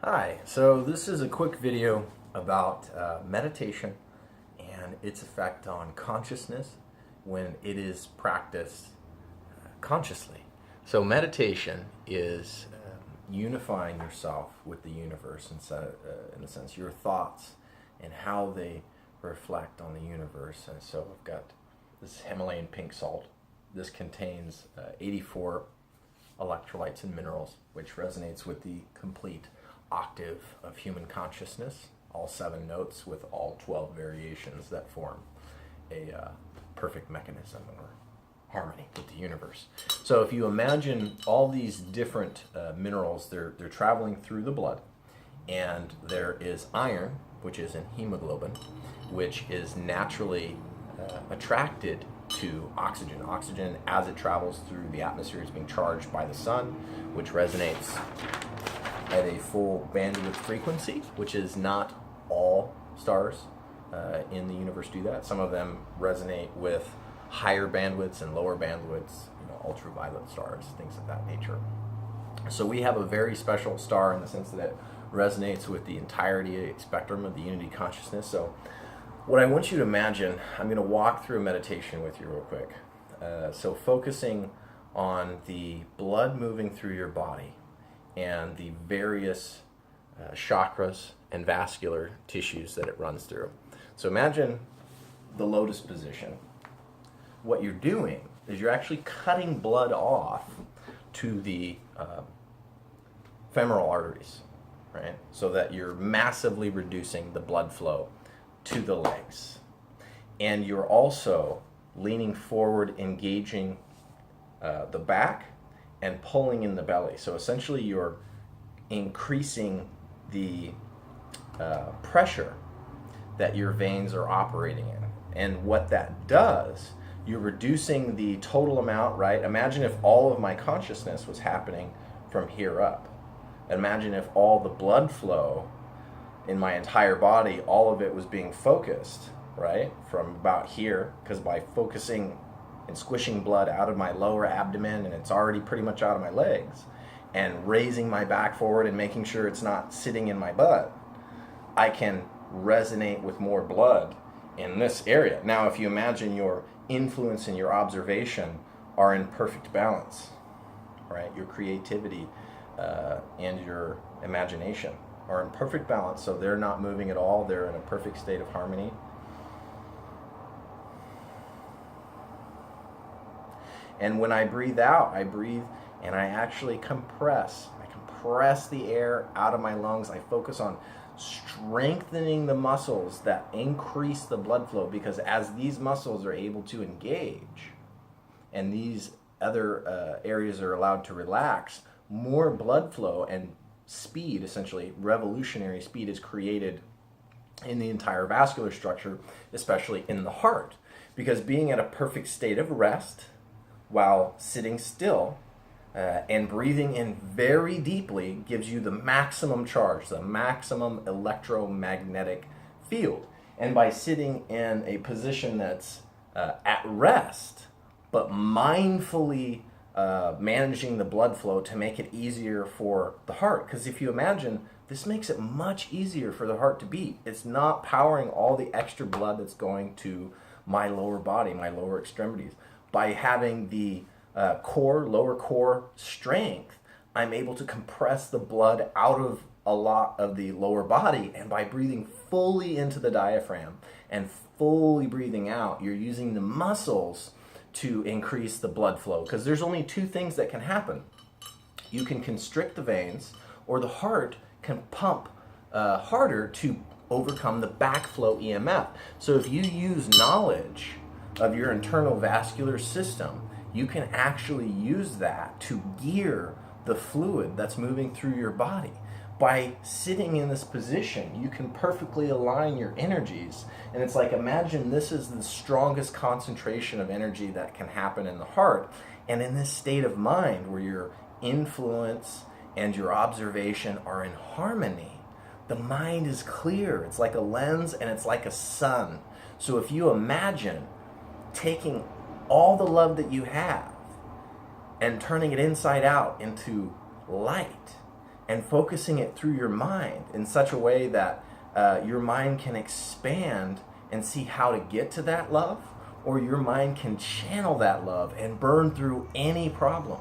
Hi, so this is a quick video about meditation and its effect on consciousness when it is practiced consciously. So meditation is unifying yourself with the universe in a sense, your thoughts and how they reflect on the universe. And so I've got this Himalayan pink salt. This contains 84 electrolytes and minerals, which resonates with the complete octave of human consciousness, all 7 notes with all 12 variations that form a perfect mechanism or harmony with the universe. So if you imagine all these different minerals, they're traveling through the blood, and there is iron, which is in hemoglobin, which is naturally attracted to oxygen. Oxygen, as it travels through the atmosphere, is being charged by the sun, which resonates at a full bandwidth frequency, which is not all stars in the universe do that. Some of them resonate with higher bandwidths and lower bandwidths, ultraviolet stars, things of that nature. So we have a very special star in the sense that it resonates with the entirety spectrum of the unity consciousness. So what I want you to imagine, I'm going to walk through a meditation with you real quick. So focusing on the blood moving through your body and the various chakras and vascular tissues that it runs through. So imagine the lotus position. What you're doing is you're actually cutting blood off to the femoral arteries, right? So that you're massively reducing the blood flow to the legs. And you're also leaning forward, engaging the back and pulling in the belly. So essentially you're increasing the pressure that your veins are operating in. And what that does, you're reducing the total amount, right? Imagine if all of my consciousness was happening from here up. Imagine if all the blood flow in my entire body, all of it was being focused, right? From about here, because by focusing and squishing blood out of my lower abdomen, and it's already pretty much out of my legs, and raising my back forward and making sure it's not sitting in my butt, I can resonate with more blood in this area. Now, if you imagine your influence and your observation are in perfect balance, right? Your creativity and your imagination are in perfect balance, so they're not moving at all, they're in a perfect state of harmony. And when I breathe out, I breathe and I actually compress. I compress the air out of my lungs. I focus on strengthening the muscles that increase the blood flow, because as these muscles are able to engage and these other areas are allowed to relax, more blood flow and speed, essentially revolutionary speed, is created in the entire vascular structure, especially in the heart. Because being at a perfect state of rest while sitting still and breathing in very deeply gives you the maximum charge, the maximum electromagnetic field. And by sitting in a position that's at rest, but mindfully managing the blood flow to make it easier for the heart. Because if you imagine, this makes it much easier for the heart to beat. It's not powering all the extra blood that's going to my lower body, my lower extremities. By having the lower core strength, I'm able to compress the blood out of a lot of the lower body. And by breathing fully into the diaphragm and fully breathing out, you're using the muscles to increase the blood flow. Because there's only 2 things that can happen. You can constrict the veins, or the heart can pump harder to overcome the backflow EMF. So if you use knowledge of your internal vascular system, you can actually use that to gear the fluid that's moving through your body. By sitting in this position, you can perfectly align your energies. And it's like, imagine this is the strongest concentration of energy that can happen in the heart. And in this state of mind where your influence and your observation are in harmony, the mind is clear. It's like a lens and it's like a sun. So if you imagine taking all the love that you have and turning it inside out into light, and focusing it through your mind in such a way that your mind can expand and see how to get to that love, or your mind can channel that love and burn through any problem.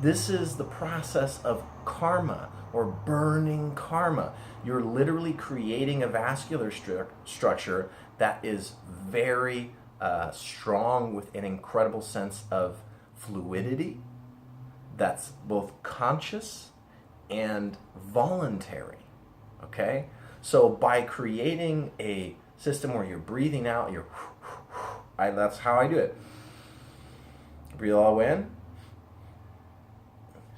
This is the process of karma, or burning karma. You're literally creating a vascular structure that is very strong, with an incredible sense of fluidity that's both conscious and voluntary. Okay? So by creating a system where you're breathing out, that's how I do it. Breathe all the way in.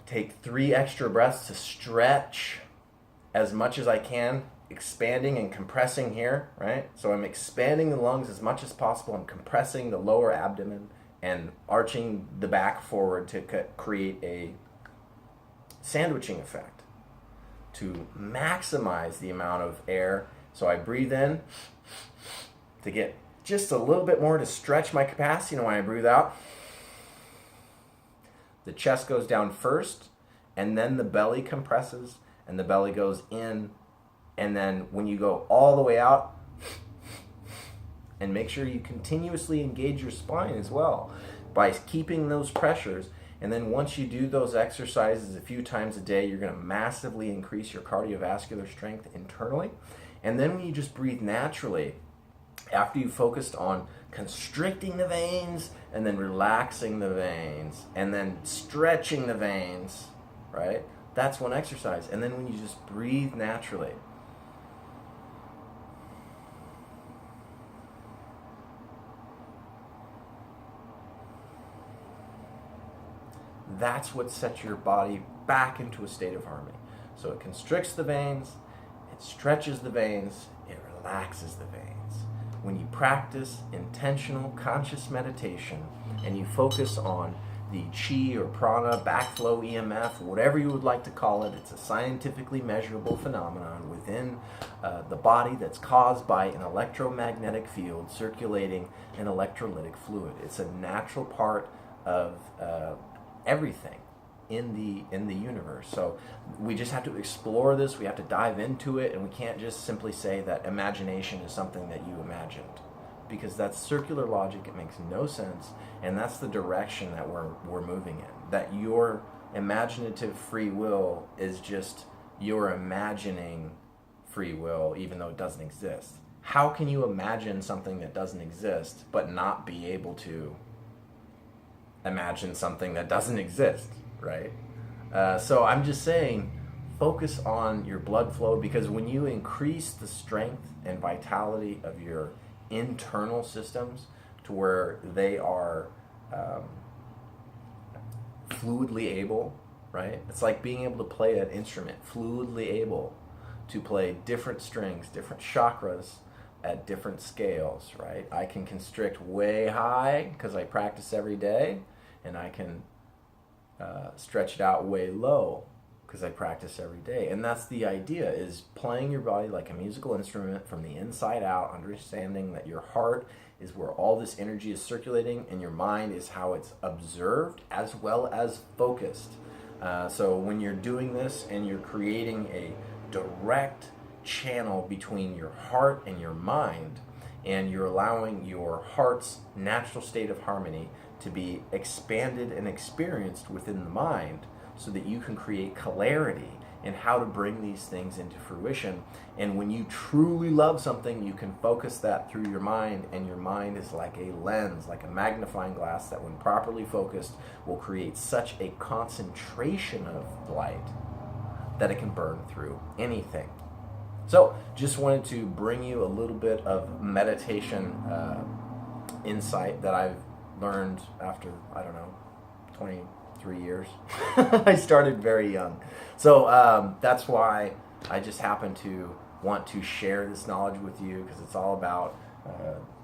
Take 3 extra breaths to stretch as much as I can, expanding and compressing here, right? So I'm expanding the lungs as much as possible. I'm compressing the lower abdomen and arching the back forward to create a sandwiching effect to maximize the amount of air. So I breathe in to get just a little bit more to stretch my capacity. And when I breathe out, the chest goes down first, and then the belly compresses, and the belly goes in. And then when you go all the way out, and make sure you continuously engage your spine as well by keeping those pressures. And then once you do those exercises a few times a day, you're going to massively increase your cardiovascular strength internally. And then when you just breathe naturally, after you've focused on constricting the veins and then relaxing the veins and then stretching the veins, right? That's one exercise. And then when you just breathe naturally, that's what sets your body back into a state of harmony. So it constricts the veins, it stretches the veins, it relaxes the veins. When you practice intentional conscious meditation and you focus on the chi or prana, backflow, EMF, whatever you would like to call it, it's a scientifically measurable phenomenon within the body that's caused by an electromagnetic field circulating an electrolytic fluid. It's a natural part of everything in the universe. So we just have to explore this, we have to dive into it, and we can't just simply say that imagination is something that you imagined, because that's circular logic. It makes no sense, and that's the direction that we're moving in. That your imaginative free will is just you're imagining free will even though it doesn't exist. How can you imagine something that doesn't exist but not be able to imagine something that doesn't exist, right? So I'm just saying, focus on your blood flow, because when you increase the strength and vitality of your internal systems to where they are fluidly able, right? It's like being able to play an instrument, fluidly able to play different strings, different chakras at different scales, right? I can constrict way high because I practice every day, and I can stretch it out way low because I practice every day. And that's the idea, is playing your body like a musical instrument from the inside out, understanding that your heart is where all this energy is circulating, and your mind is how it's observed as well as focused. So when you're doing this and you're creating a direct channel between your heart and your mind, and you're allowing your heart's natural state of harmony to be expanded and experienced within the mind, so that you can create clarity in how to bring these things into fruition. And when you truly love something, you can focus that through your mind, and your mind is like a lens, like a magnifying glass, that when properly focused will create such a concentration of light that it can burn through anything. So just wanted to bring you a little bit of meditation insight that I've learned after, 23 years. I started very young. So that's why I just happen to want to share this knowledge with you, because it's all about,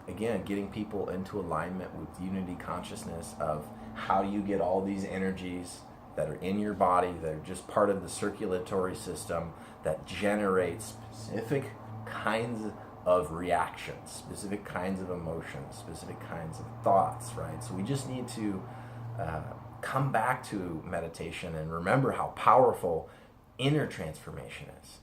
again, getting people into alignment with unity consciousness of how you get all these energies that are in your body, that are just part of the circulatory system, that generate specific kinds of reactions, specific kinds of emotions, specific kinds of thoughts, right? So we just need to come back to meditation and remember how powerful inner transformation is.